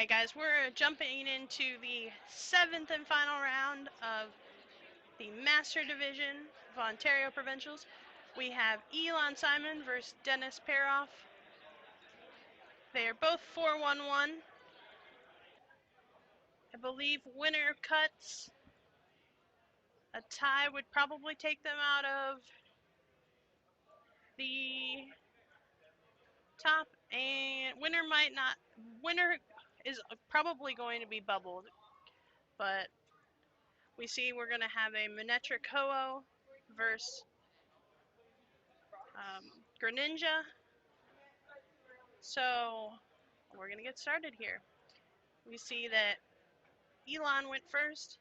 Alright guys, we're jumping into the 7th and final round of the Master Division of Ontario Provincials. We have Elon Simon versus Dennis Peroff. They are both 4-1-1. I believe winner cuts. A tie would probably take them out of the top, and winner might not. Winner is probably going to be bubbled, but we see we're going to have a Manetric Ho-Oh versus Greninja. So we're going to get started here. We see that Elon went first,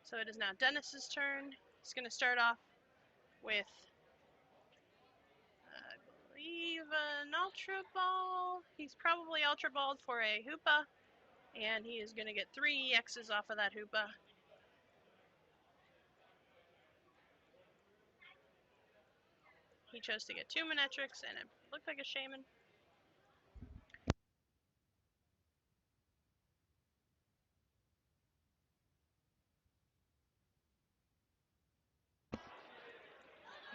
so it is now Dennis's turn. He's going to start off with, I believe, an Ultra Ball. He's probably Ultra Balled for a Hoopa, and he is going to get 3 EXs off of that Hoopa. He chose to get 2 Manetrics, and it looked like a Shaman. We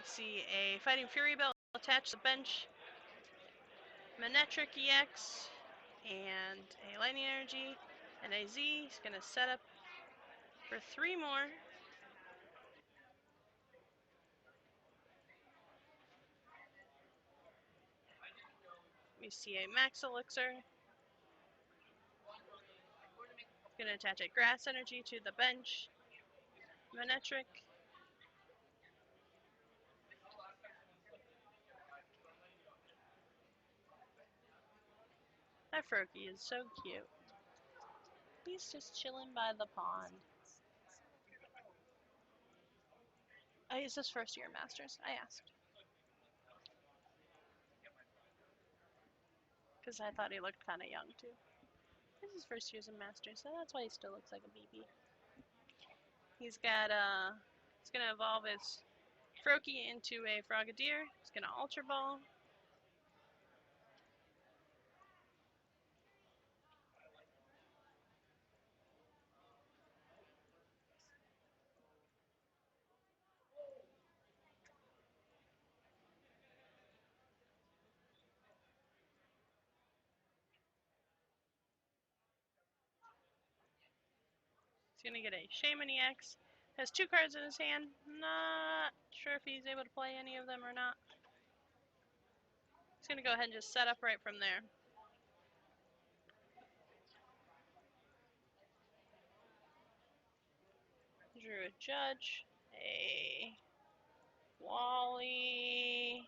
see a Fighting Fury Belt attached to the bench, Manetric EX, and a Lightning Energy, and a Z. He's going to set up for 3 more. We see a Max Elixir. Going to attach a Grass Energy to the bench. Manetric. That Froakie is so cute. He's just chilling by the pond. Is this first year Masters? I asked. Because I thought he looked kind of young too. This is first year's in Masters, so that's why he still looks like a BB. He's got he's gonna evolve his Froakie into a Frogadier. He's gonna Ultra Ball. He's gonna get a Shaman EX. Has 2 cards in his hand. Not sure if he's able to play any of them or not. He's gonna go ahead and just set up right from there. Drew a Judge, a Wally.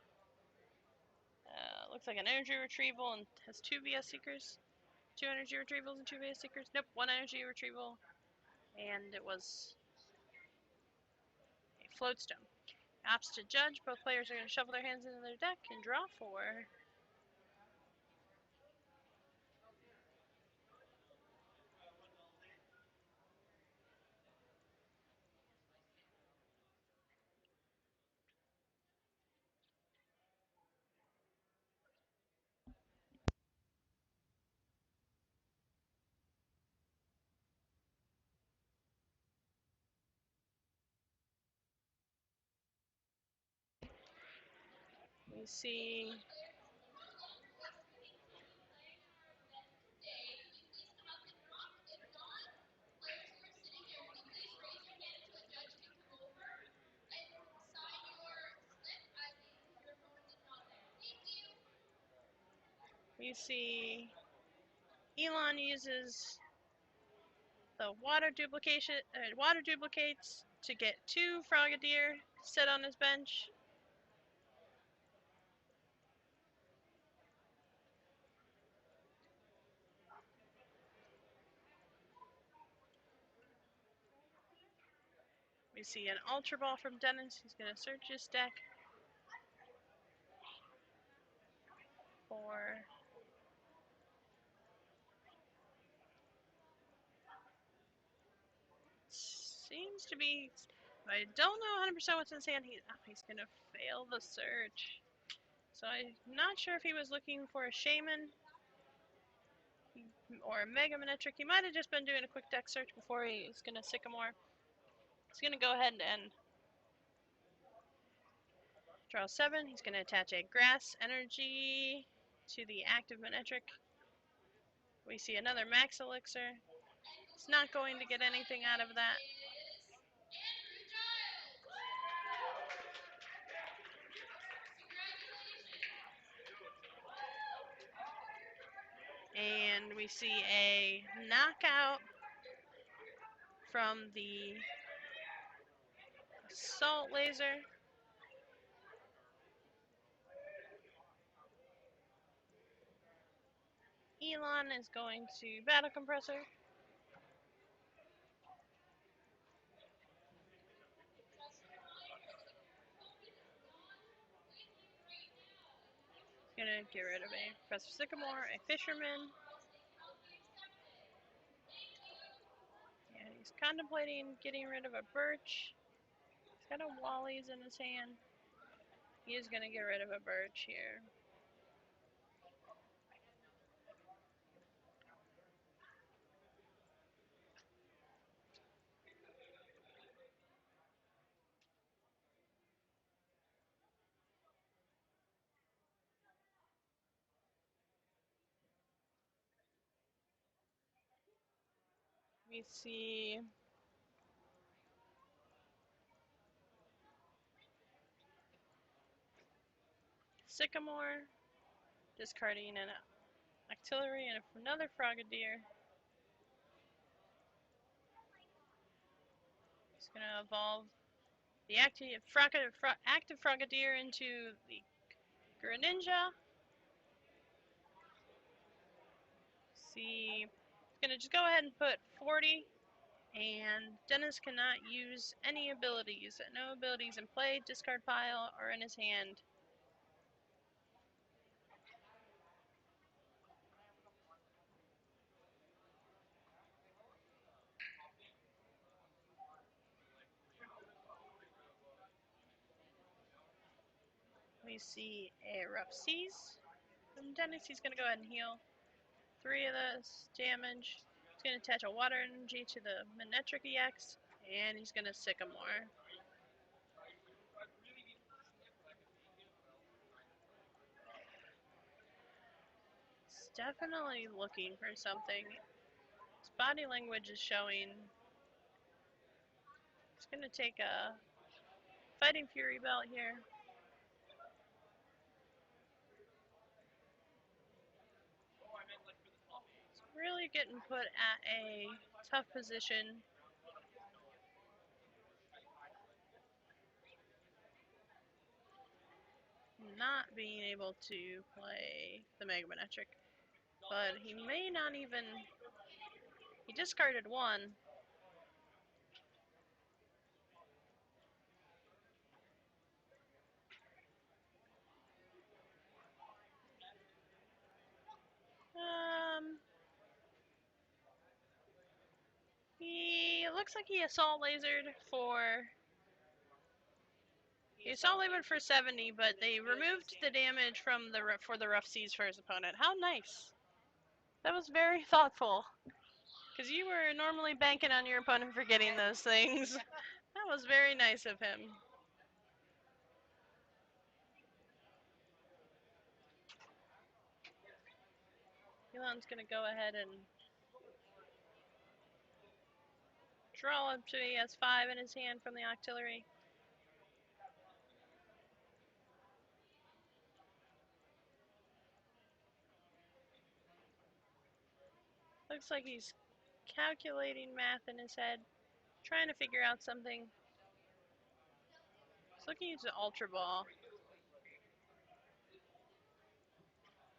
Looks like an Energy Retrieval and has 2 VS Seekers. 2 Energy Retrievals and 2 VS Seekers. Nope, 1 Energy Retrieval. And it was a Floatstone. Opts to Judge. Both players are going to shuffle their hands into their deck and draw 4. We see Elon uses the water duplicates to get 2 Frogadier set on his bench. We see an Ultra Ball from Dennis. He's going to search his deck for seems to be. I don't know 100% what's in his hand. He's going to fail the search. So I'm not sure if he was looking for a Shaman. He or a Mega Manetric. He might have just been doing a quick deck search before he's going to Sycamore. He's going to go ahead and draw 7. He's going to attach a Grass Energy to the active Manetric. We see another Max Elixir. He's not going to get anything out of that. And we see a knockout from the Assault Laser. Elon is going to Battle Compressor. He's going to get rid of a Professor Sycamore, a Fisherman. And he's contemplating getting rid of a Birch. He's got a Wally's in his hand. He is going to get rid of a Birch here. We see Sycamore, discarding an Artillery and another Frogadier. He's going to evolve the active Frogadier into the Greninja. See, he's going to just go ahead and put 40. And Dennis cannot use any abilities. No abilities in play, discard pile, or in his hand. We see a Rough Seas from Dennis. He's going to go ahead and heal 3 of this damage. He's going to attach a Water Energy to the Manetric EX, and he's going to Sycamore. He's definitely looking for something. His body language is showing. He's going to take a Fighting Fury belt here. Really getting put at a tough position. Not being able to play the Mega Manetric, but he may not even. He discarded 1. He looks like he Assault Lasered for. He Assault Lasered for 70, but they removed the damage from for the Rough Seas for his opponent. How nice! That was very thoughtful. Because you were normally banking on your opponent for getting those things. That was very nice of him. Elon's going to go ahead and draw up to he has 5 in his hand from the Artillery. Looks like he's calculating math in his head, trying to figure out something. He's looking at the Ultra Ball.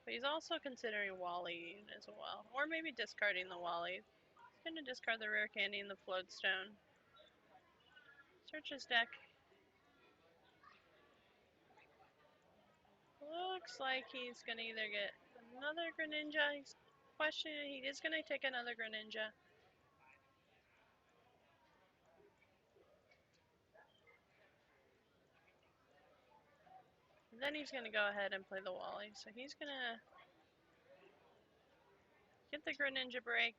But he's also considering Wally as well. Or maybe discarding the Wally. He's going to discard the Rare Candy and the Floatstone. Search his deck. Looks like he's going to either get another Greninja. He's questioning. He is going to take another Greninja. And then he's going to go ahead and play the Wally. So he's going to Get the Greninja break.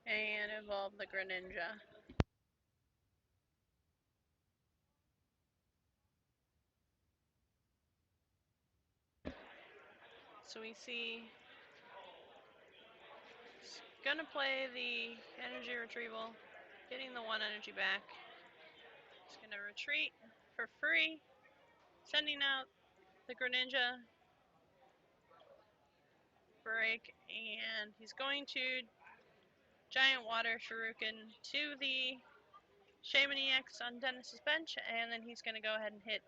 And evolve the Greninja. So we see he's gonna play the energy retrieval, getting the 1 energy back. He's gonna retreat for free, sending out the Greninja break, and he's going to Giant Water Shuriken to the Shaman EX on Dennis's bench, and then he's gonna go ahead and hit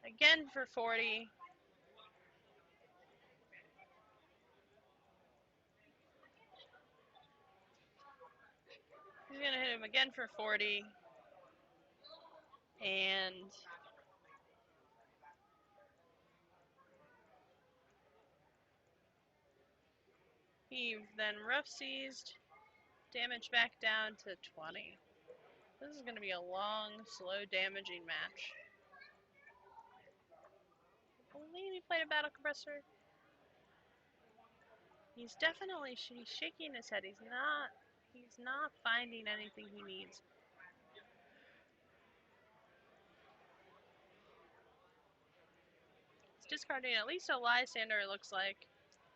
again for 40. He's gonna hit him again for 40, and he then rough seized, damage back down to 20. This is gonna be a long, slow damaging match. I believe he played a battle compressor. He's definitely shaking his head. He's not finding anything he needs. He's discarding at least a Lysander, it looks like,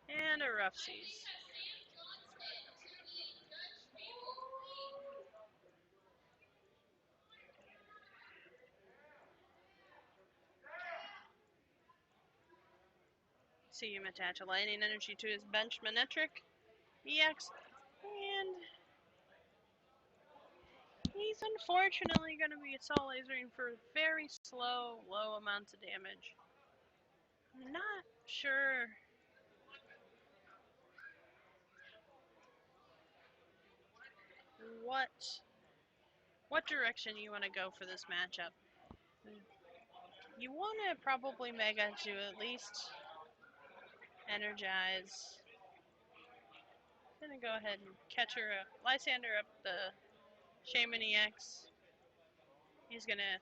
and a rough seize. See him attach a lightning energy to his bench Manectric EX, and he's unfortunately going to be assault lasering for very slow, low amounts of damage. I'm not sure what direction you want to go for this matchup. You want to probably Mega to at least energize. I'm going to go ahead and catch her up, Lysander up the Shaman EX. He's going to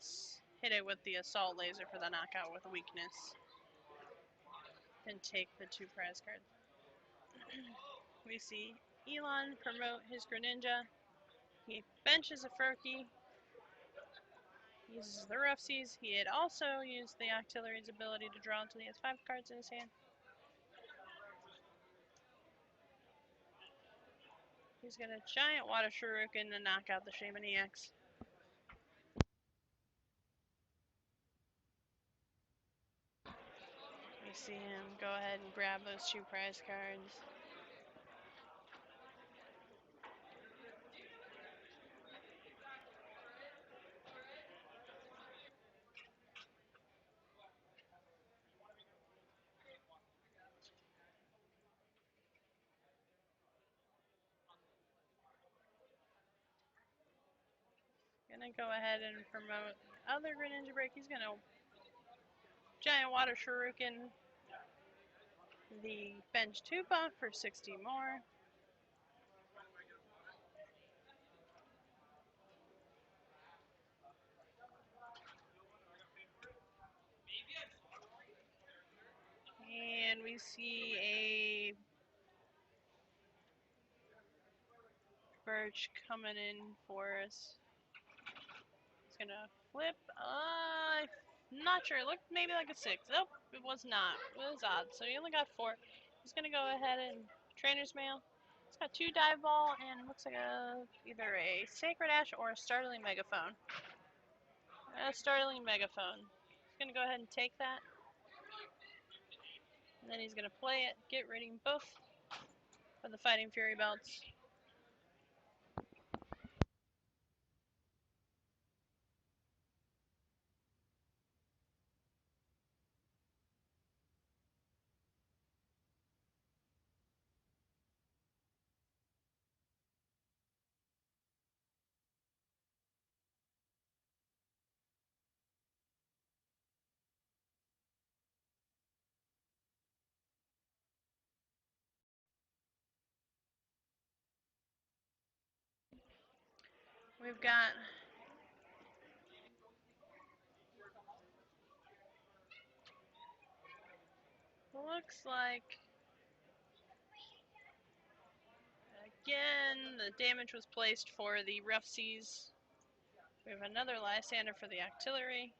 hit it with the Assault Laser for the knockout with weakness. And take the 2 prize cards. We see Elon promote his Greninja. He benches a Furky. Uses the Rough Seas. He had also used the Octillery's ability to draw until he has 5 cards in his hand. He's going to Giant Water Shuriken to knock out the Shaman EX. We see him go ahead and grab those 2 prize cards. Gonna go ahead and promote other Greninja break. He's gonna Giant Water Shuriken the bench 2 buff for 60 more. And we see a Birch coming in for us. He's gonna flip. I'm not sure. It looked maybe like a 6. Nope, it was not. It was odd. So he only got 4. He's gonna go ahead and Trainer's Mail. It's got 2 Dive Ball and looks like either a Sacred Ash or a Startling Megaphone. A Startling Megaphone. He's gonna go ahead and take that. And then he's gonna play it, get rid of both of the Fighting Fury belts. We've got looks like, again, the damage was placed for the Rough Seas. We have another Lysander for the Artillery.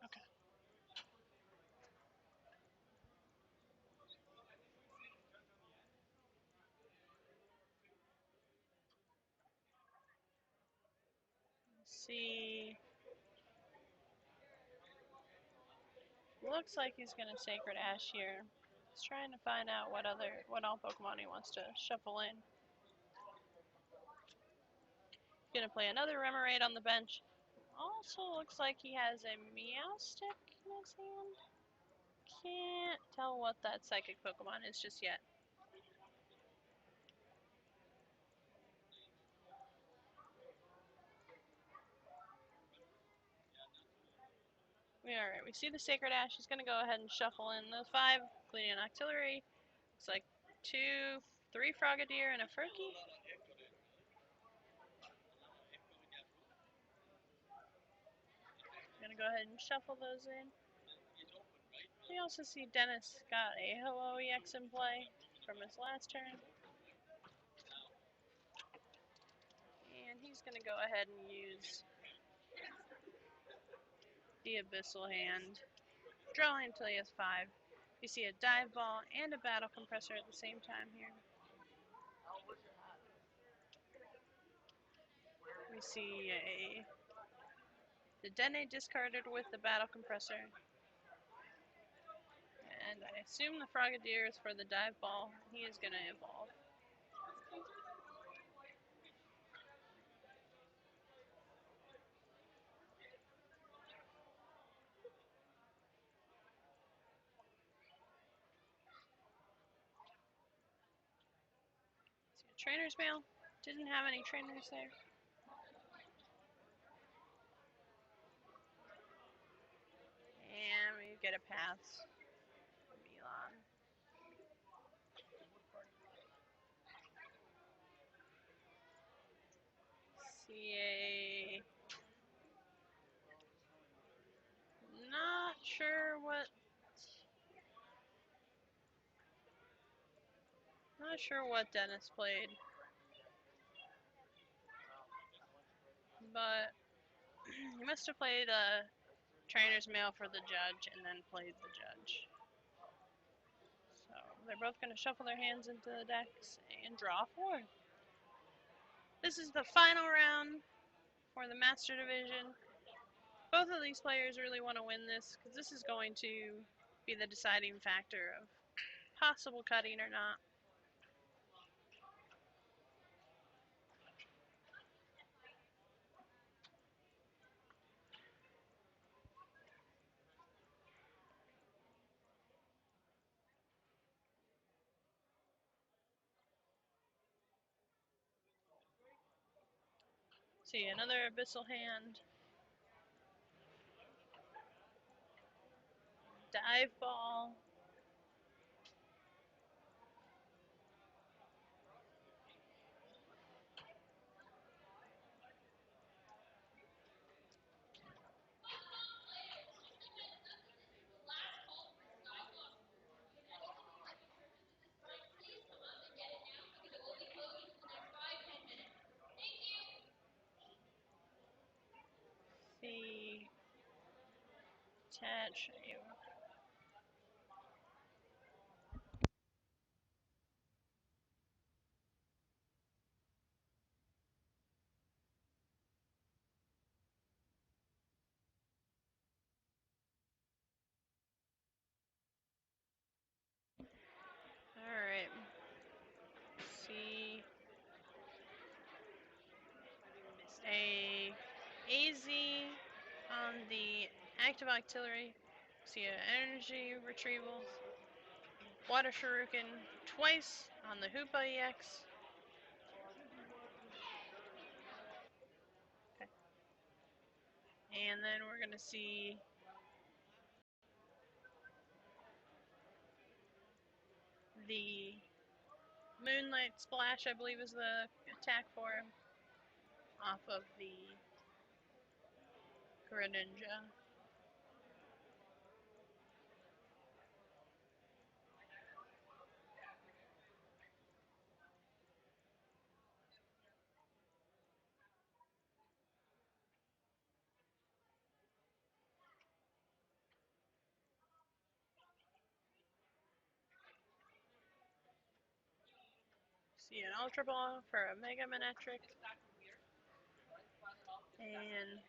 Okay. Let's see. Looks like he's going to Sacred Ash here. He's trying to find out what all Pokemon he wants to shuffle in. He's going to play another Remoraid on the bench. Also looks like he has a Meowstic in his hand. Can't tell what that Psychic Pokemon is just yet. Alright, we see the Sacred Ash. He's going to go ahead and shuffle in those 5, including an Artillery. Looks like 2, 3 Frogadier and a Furky. I'm going to go ahead and shuffle those in. We also see Dennis got a Ho-Oh EX in play from his last turn. And he's going to go ahead and use the Abyssal Hand. Drawing until he has 5. You see a Dive Ball and a Battle Compressor at the same time here. We see the Dene discarded with the Battle Compressor. And I assume the Frogadier is for the Dive Ball. He is going to evolve. See a Trainer's Mail. Didn't have any trainers there. And we get a pass from Elon. See a... Not sure what... Not sure what Dennis played. But he must have played a Trainer's Mail for the Judge and then played the Judge. So they're both going to shuffle their hands into the decks and draw 4. This is the final round for the Master Division. Both of these players really want to win this because this is going to be the deciding factor of possible cutting or not. See, another Abyssal Hand. Dive Ball. See, attach. Alright. See a AZ on the active artillery. See an energy retrieval. Water Shuriken twice on the Hoopa EX. Okay. And then we're gonna see the Moonlight Splash, I believe, is the attack for him. Off of the Greninja. See an Ultra Ball for a Mega Manectric. And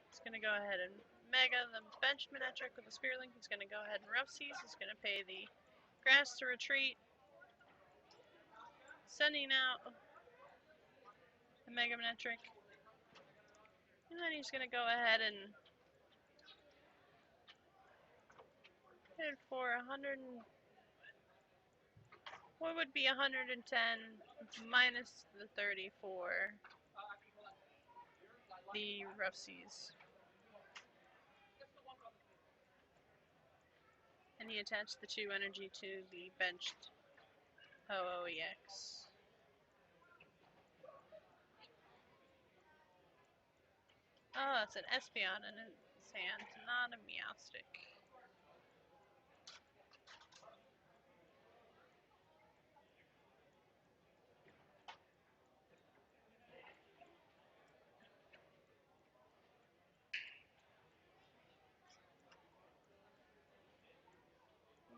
it's going to go ahead and Mega the bench Manectric with the Spear Link. He's going to go ahead and Rough Seas. He's going to pay the Grass to retreat. Sending out the Mega Manectric. And then he's going to go ahead and hit for 100. What would be 110 minus the 30 for the Rough Seas? And he attached the 2 energy to the benched OOEX. Oh, that's an Espeon in his hand, not a Meowstic.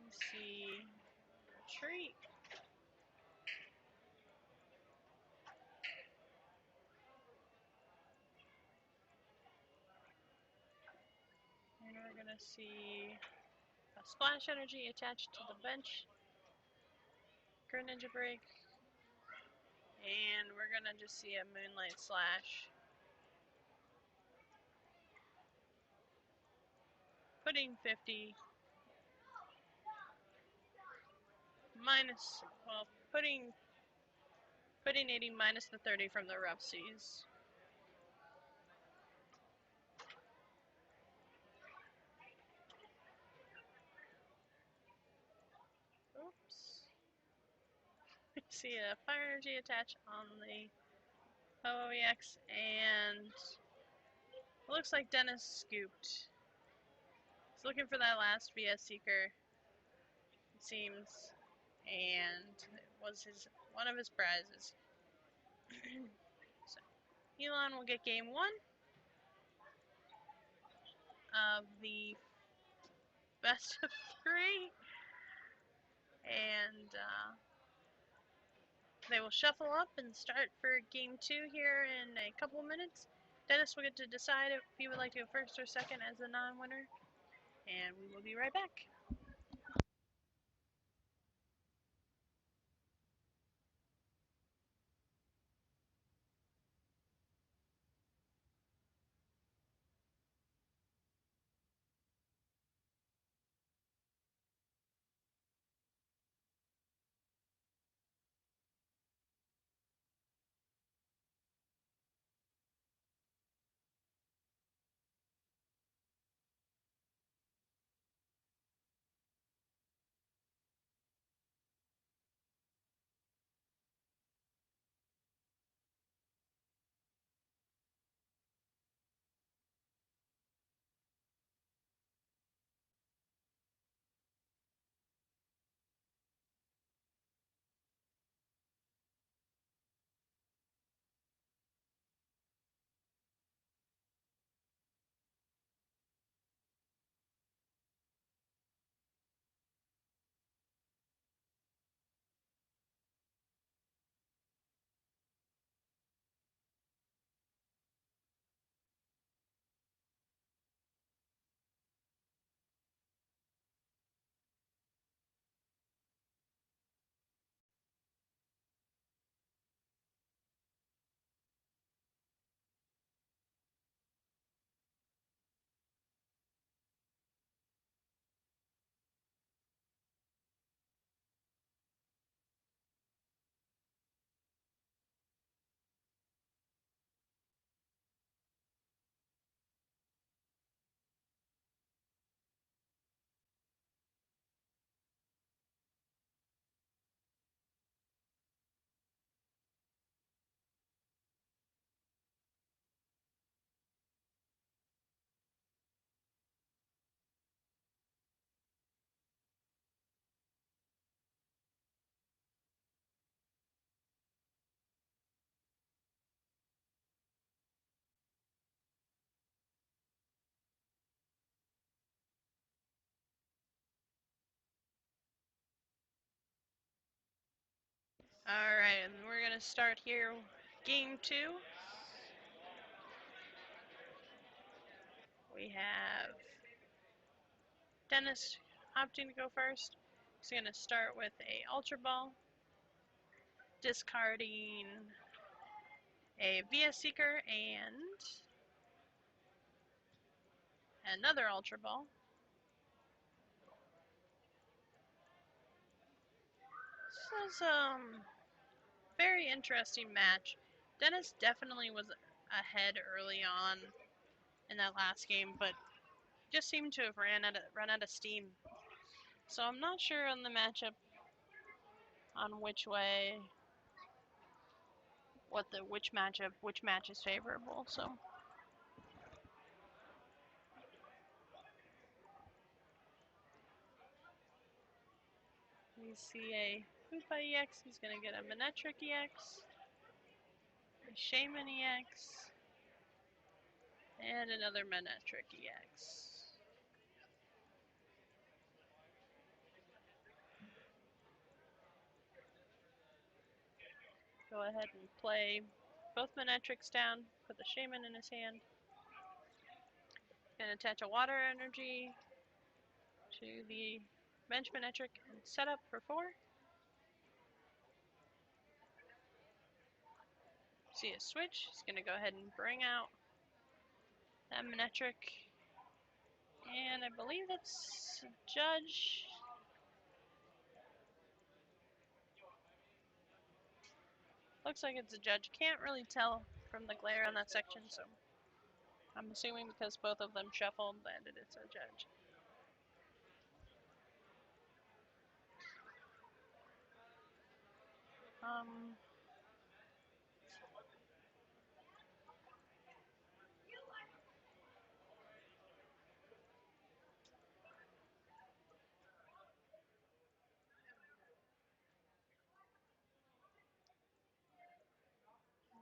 Let's see. Retreat. And we're going to see a Splash Energy attached to the bench. Greninja Break. And we're going to just see a Moonlight Slash. Putting 50 minus, well, putting 80 minus the 30 from the Rough Seas. Oops. We see a Fire Energy attached on the OOEX, and it looks like Dennis scooped. He's looking for that last VS Seeker, it seems, and it was one of his prizes. So, Elon will get game 1 of the best of 3, and they will shuffle up and start for game 2 here in a couple of minutes. Dennis will get to decide if he would like to go first or second as the non-winner, and we will be right back. going to start here, game 2. We have Dennis opting to go first. He's going to start with a Ultra Ball, discarding a VS Seeker and another Ultra Ball. This is very interesting match. Dennis definitely was ahead early on in that last game, but just seemed to have run out of steam. So I'm not sure on the matchup on which match is favorable. So we see a Hoopa EX. He's gonna get a Manectric EX, a Shaman EX, and another Manectric EX. Go ahead and play both Manectrics down, put the Shaman in his hand. Gonna attach a Water Energy to the bench Manectric and set up for 4. See a switch. He's gonna go ahead and bring out that Manectric. And I believe that's Judge. Looks like it's a Judge. Can't really tell from the glare on that section, so I'm assuming because both of them shuffled that it's a Judge.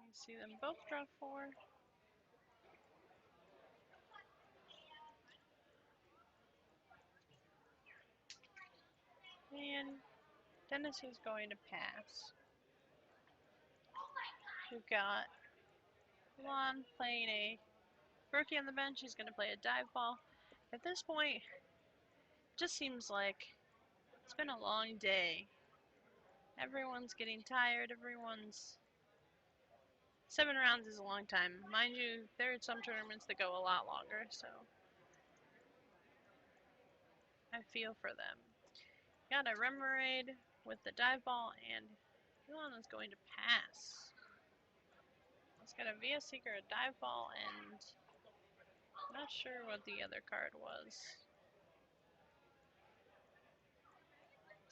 You see them both draw 4. And Dennis is going to pass. We've got Lon playing a rookie on the bench. He's going to play a dive ball. At this point, it just seems like it's been a long day. Everyone's getting tired. 7 rounds is a long time. Mind you, there are some tournaments that go a lot longer, so I feel for them. Got a Remoraid with the dive ball, and Elon is going to pass. He's got a VS Seeker, a dive ball, and I'm not sure what the other card was.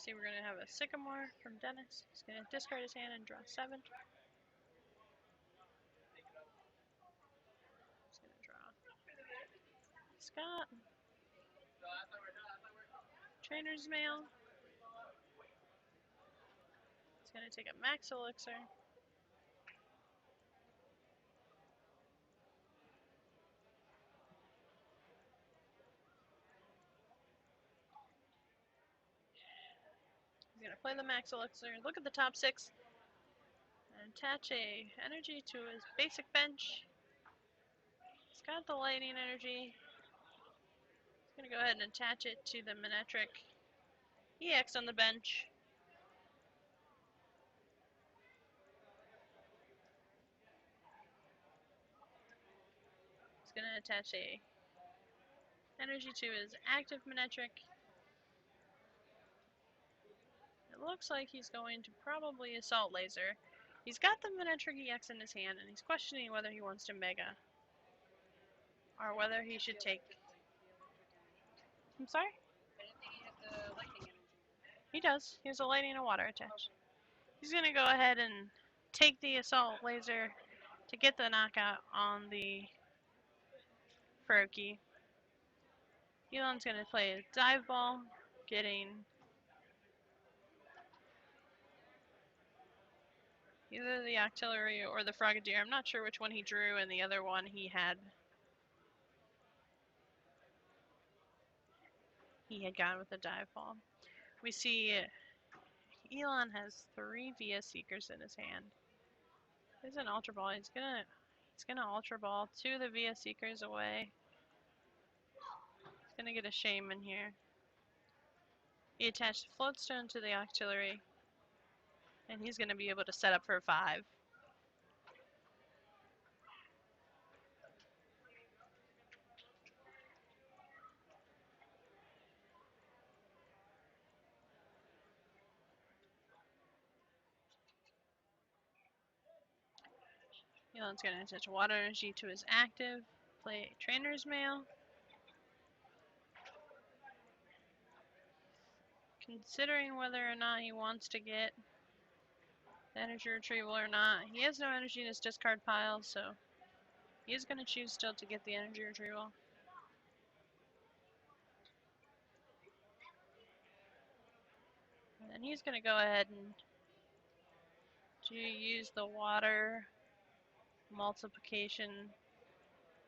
See, we're going to have a Sycamore from Dennis. He's going to discard his hand and draw 7. He's going to draw Scott. Trainer's Mail. He's going to take a Max Elixir. He's going to play the Max Elixir. Look at the top 6. And attach a energy to his basic bench. He's got the lightning energy. He's going to go ahead and attach it to the Manectric EX on the bench. He's going to attach a energy to his active Manectric. It looks like he's going to probably Assault Laser. He's got the Manectric EX in his hand, and he's questioning whether he wants to Mega. Or whether he should take... I'm sorry? He does. He has a lightning and water attached. He's going to go ahead and take the Assault Laser to get the knockout on the Froakie. Elon's going to play a Dive Ball, getting either the Octillery or the Frogadier. I'm not sure which one he drew, and the other one he had gone with the Dive Ball. We see Elon has 3 VS Seekers in his hand. There's an Ultra Ball. He's gonna Ultra Ball to the Via Seekers away. He's gonna get a Shaman here. He attached Floatstone to the Octillery, and he's gonna be able to set up for a 5. Elon's gonna attach Water Energy to his active, play Trainer's Mail. Considering whether or not he wants to get energy retrieval or not. He has no energy in his discard pile, so he is going to choose still to get the energy retrieval. And then he's going to go ahead and use the water multiplication,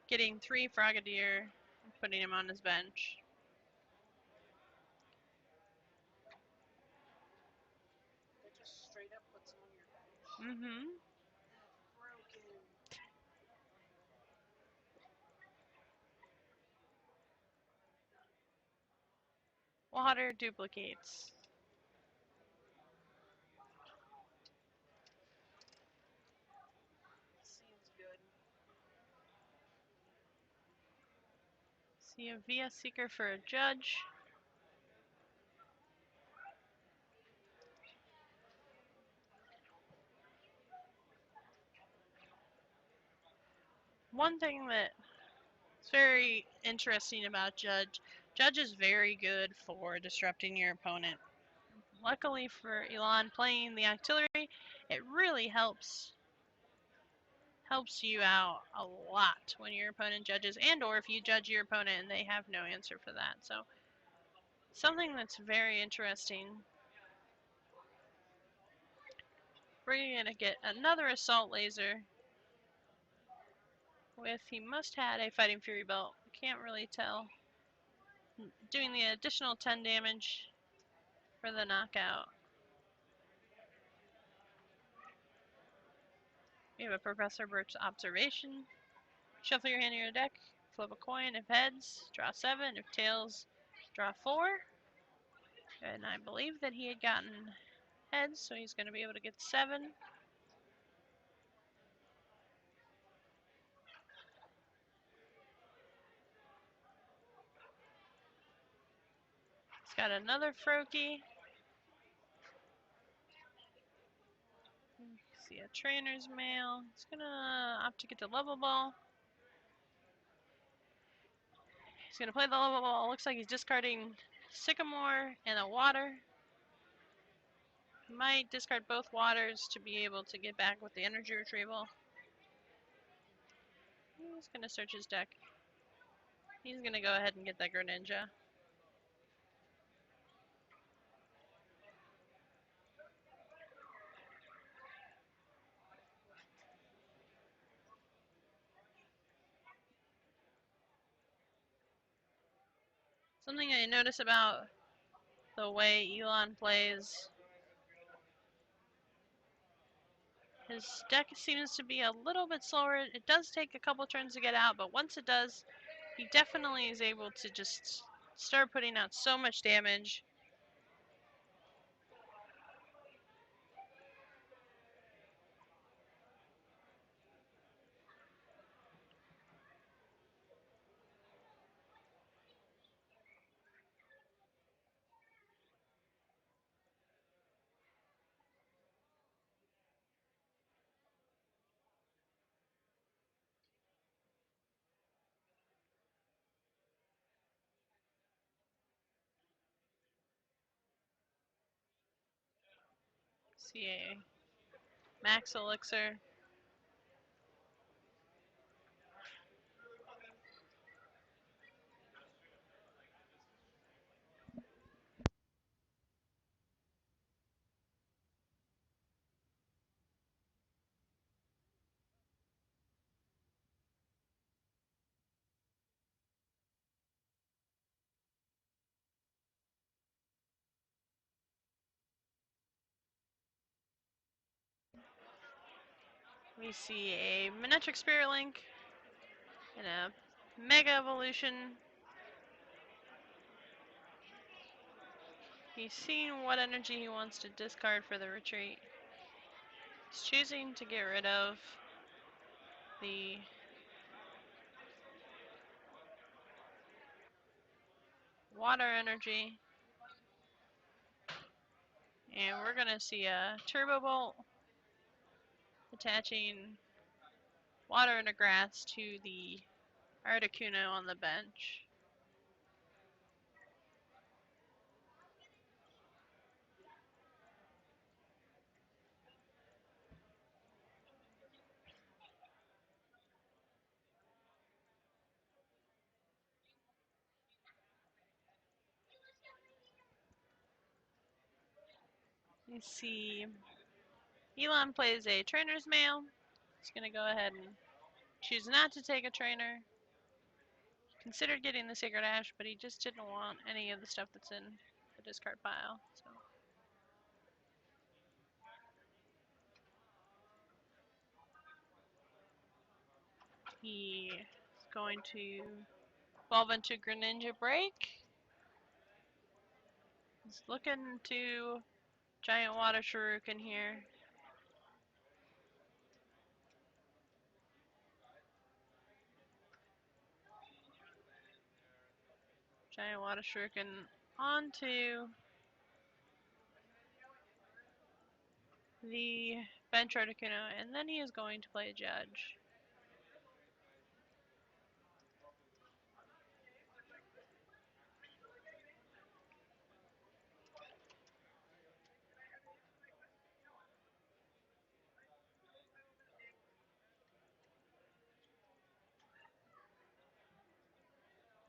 getting 3 Frogadier and putting him on his bench. Mm-hmm. Water duplicates. See a Via Seeker for a Judge. One thing that's very interesting about Judge is very good for disrupting your opponent. Luckily for Elon playing the Octillery, it really helps you out a lot when your opponent judges, and or if you judge your opponent and they have no answer for that. So something that's very interesting. We're going to get another Assault Laser with, he must have a Fighting Fury Belt. Can't really tell. Doing the additional 10 damage for the knockout. We have a Professor Birch Observation. Shuffle your hand in your deck, flip a coin. If heads, draw 7. If tails, draw 4. And I believe that he had gotten heads, so he's going to be able to get 7. He's got another Froakie. See a Trainer's Mail. He's going to opt to get the Level Ball. He's going to play the Level Ball. Looks like he's discarding Sycamore and a Water. He might discard both Waters to be able to get back with the energy retrieval. He's going to search his deck. He's going to go ahead and get that Greninja. Something I notice about the way Elon plays, his deck seems to be a little bit slower. It does take a couple turns to get out, but once it does, he definitely is able to just start putting out so much damage. See a Max Elixir. We see a Manectric Spirit Link and a Mega Evolution. He's seeing what energy he wants to discard for the retreat. He's choosing to get rid of the water energy. And we're going to see a Turbo Bolt attaching water and a grass to the Articuno on the bench. You see Elon plays a Trainer's Mail. He's going to go ahead and choose not to take a trainer. Considered getting the Sacred Ash, but he just didn't want any of the stuff that's in the discard pile. So he is going to evolve into Greninja Break. He's looking to Giant Water Shuriken here. Giant Water Shuriken onto the bench Articuno, and then he is going to play a Judge.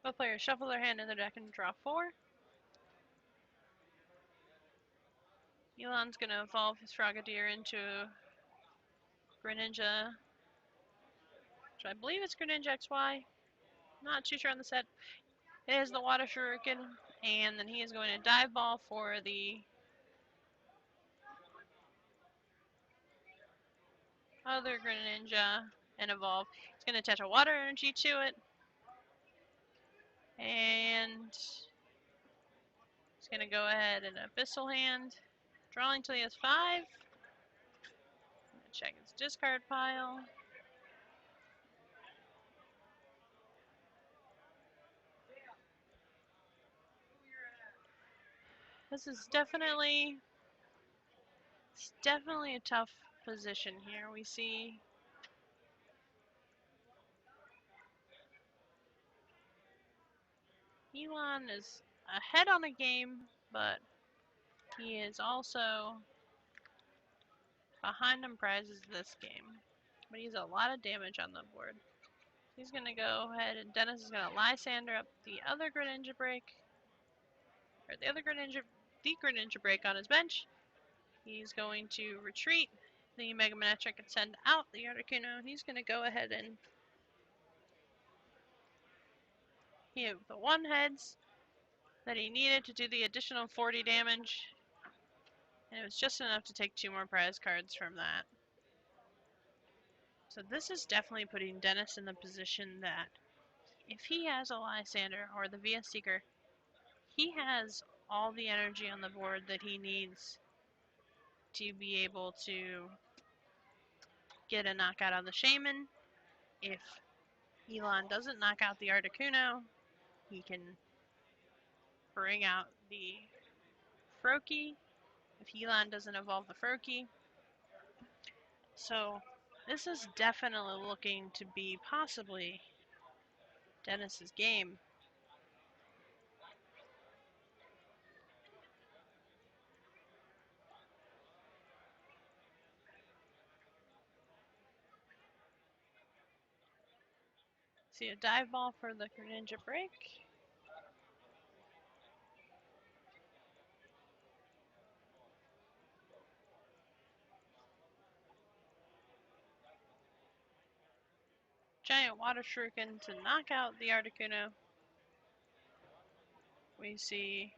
Both players shuffle their hand in their deck and draw 4. Elon's going to evolve his Frogadier into Greninja, which I believe it's Greninja XY. Not too sure on the set. It is the Water Shuriken, and then he is going to Dive Ball for the other Greninja and evolve. He's going to attach a Water Energy to it, and he's going to go ahead and Abyssal Hand, drawing till he has 5. Check his discard pile. This is definitely a tough position here. We see Elon is ahead on a game, but he is also behind on prizes this game. But he's a lot of damage on the board. He's going to go ahead, and Dennis is going to Lysander up the other Greninja Break. Or the Greninja Break on his bench. He's going to retreat the Mega Manectric and send out the Articuno. He's going to go ahead and hit the 1 heads that he needed to do the additional 40 damage. And it was just enough to take 2 more prize cards from that. So this is definitely putting Dennis in the position that if he has a Lysander or the VS Seeker, he has all the energy on the board that he needs to be able to get a knockout on the Shaman. If Elon doesn't knock out the Articuno, he can bring out the Froakie if Elon doesn't evolve the Froakie. So this is definitely looking to be possibly Dennis's game. See a dive ball for the Greninja Break. Giant Water Shuriken to knock out the Articuno. We see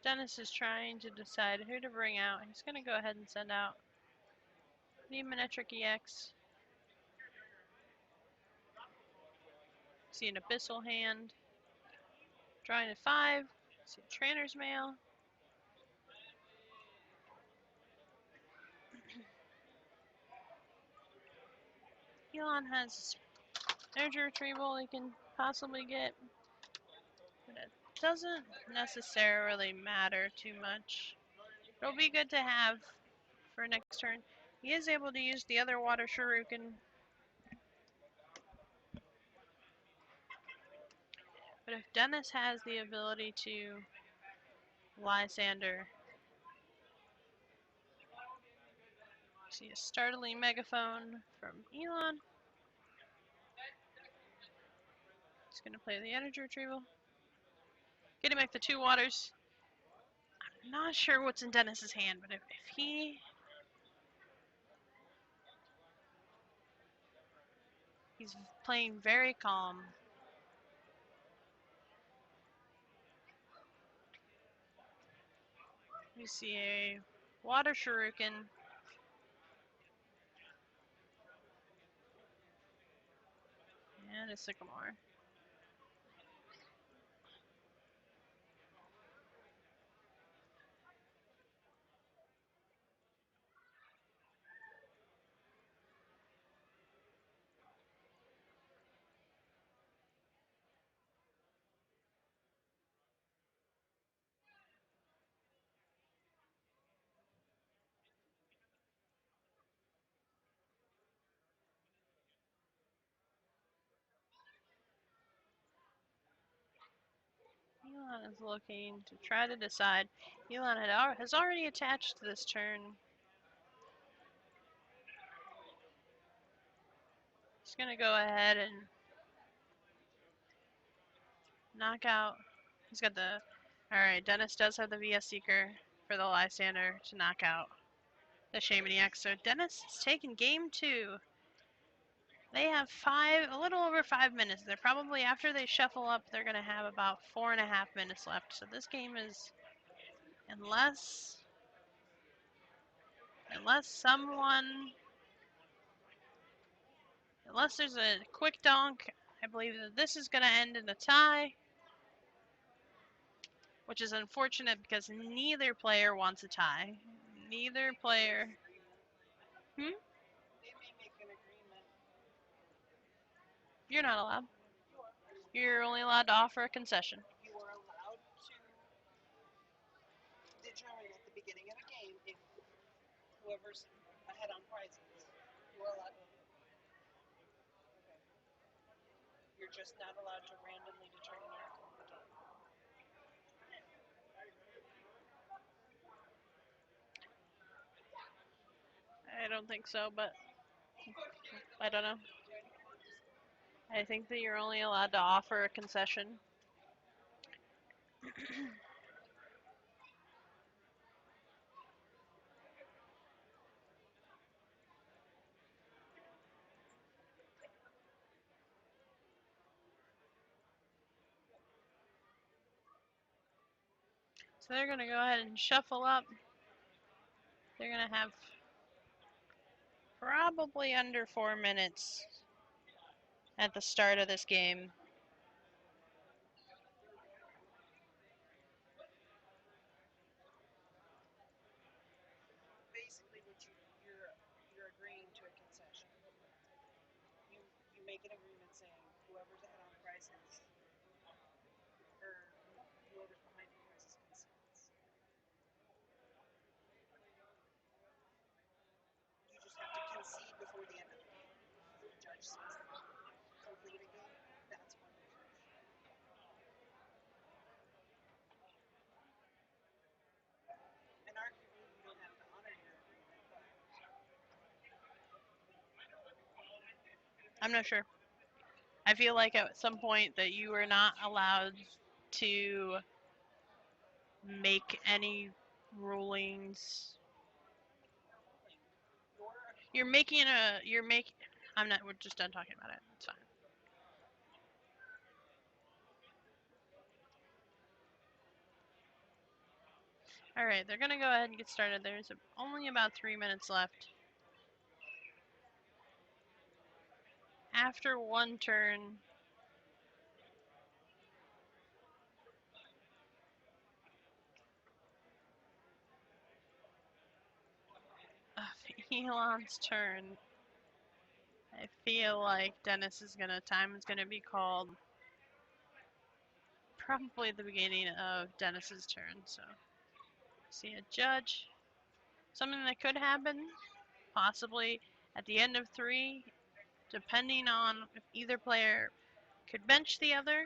Dennis is trying to decide who to bring out. He's going to go ahead and send out Demonetric EX. See an Abyssal hand. Drawing at 5. See a Trainer's Mail. Elon has energy retrieval he can possibly get, but it doesn't necessarily matter too much. It'll be good to have for next turn. He is able to use the other Water Shuriken, but if Dennis has the ability to Lysander, see a startling megaphone from Elon. He's going to play the energy retrieval. Getting back the 2 waters. I'm not sure what's in Dennis's hand, but if he's playing very calm. We see a Water Shuriken. And a Sycamore. Elon is looking to try to decide. Elon has already attached this turn. He's going to go ahead and knock out. He's got the... Alright, Dennis does have the VS Seeker for the Lysander to knock out the Shamaniac. So Dennis is taking game 2. They have a little over 5 minutes. They're probably, after they shuffle up, they're going to have about 4.5 minutes left. So this game is, unless there's a quick donk, I believe that this is going to end in a tie, which is unfortunate because neither player wants a tie. Neither player. You're not allowed. You're only allowed to offer a concession. You are allowed to determine at the beginning of the game if whoever's ahead on prizes, you are allowed to. Okay. You're just not allowed to randomly determine the outcome of the game. I don't think so, but I don't know. I think that you're only allowed to offer a concession. So they're going to go ahead and shuffle up. They're going to have probably under 4 minutes at the start of this game. Basically, what you're agreeing to a concession. You make an agreement saying whoever's ahead on prices or whoever's behind on prices concedes. You just have to concede before the end of the game. If the judge says complete a game, that's when you finish. And arguably, you don't have to honor your agreement, but I'm not sure. I feel like at some point that you are not allowed to make any rulings. You're making I'm not, we're just done talking about it. It's fine. Alright, they're gonna go ahead and get started. There's only about 3 minutes left. after one turn, of Elon's turn, I feel like time is gonna be called probably at the beginning of Dennis's turn. So see a judge. Something that could happen, possibly at the end of 3, depending on if either player could bench the other.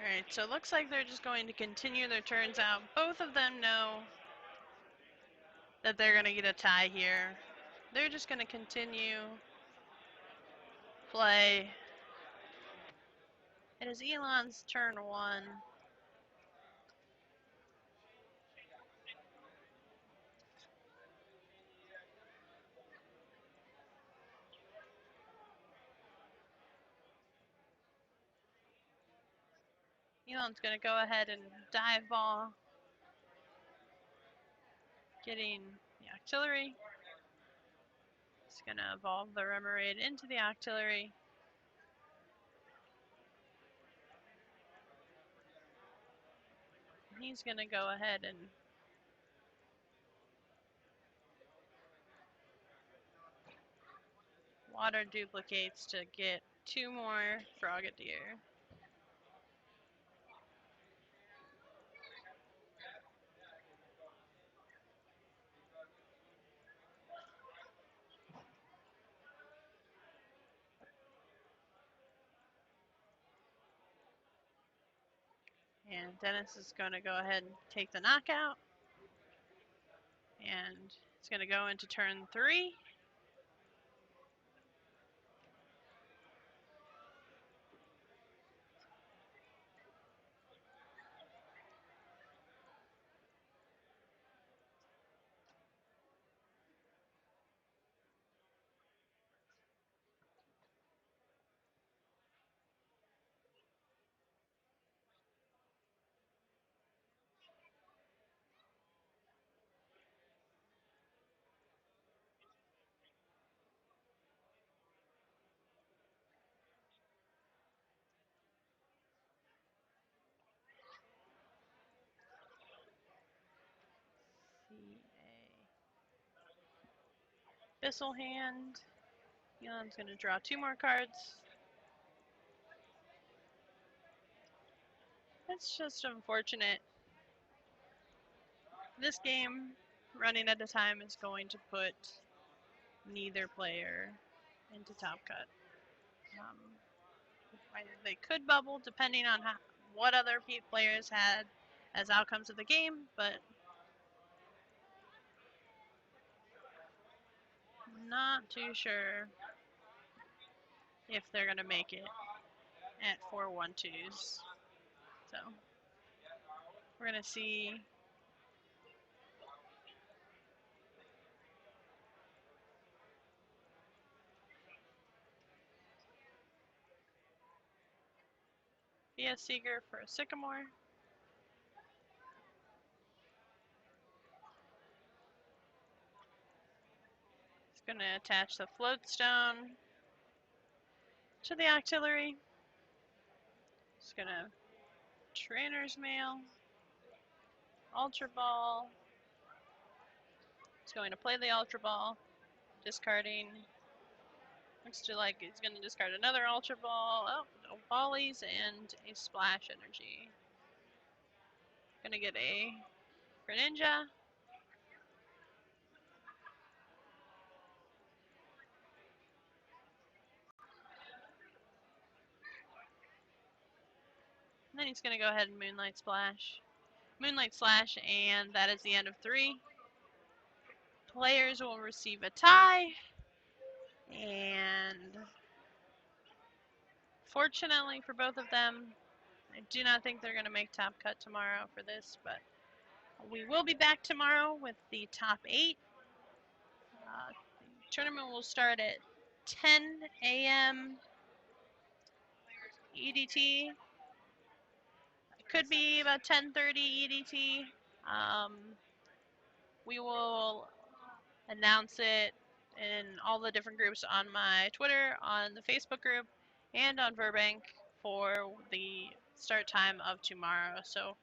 Alright, so it looks like they're just going to continue their turns out. Both of them know that they're going to get a tie here. They're just going to continue play. It is Elon's turn 1. Elon's going to go ahead and dive ball, getting the auxiliary. He's going to evolve the Remoraid into the auxiliary. He's going to go ahead and water duplicates to get 2 more Frogadier. And Dennis is going to go ahead and take the knockout. And it's going to go into turn 3. Bissell hand. Elon's going to draw 2 more cards. It's just unfortunate. This game, running at a time, is going to put neither player into top cut. They could bubble depending on what other players had as outcomes of the game, but not too sure if they're going to make it at 4-1-2s. So we're going to see. Via Seeger for a Sycamore. It's going to attach the Floatstone to the Octillery. It's going to Trainer's Mail, Ultra Ball. It's going to play the Ultra Ball, discarding. Looks to like he's going to discard another Ultra Ball. Oh, no Volleys and a Splash Energy. Going to get a Greninja. And then he's going to go ahead and Moonlight Splash. Moonlight Slash, and that is the end of 3. Players will receive a tie. And fortunately for both of them, I do not think they're going to make top cut tomorrow for this, but we will be back tomorrow with the top 8. The tournament will start at 10 a.m. EDT. It could be about 10:30 EDT. We will announce it in all the different groups on my Twitter, on the Facebook group, and on Verbank for the start time of tomorrow. So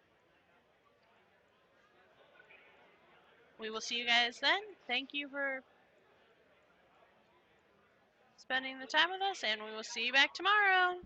we will see you guys then. Thank you for spending the time with us, and we will see you back tomorrow.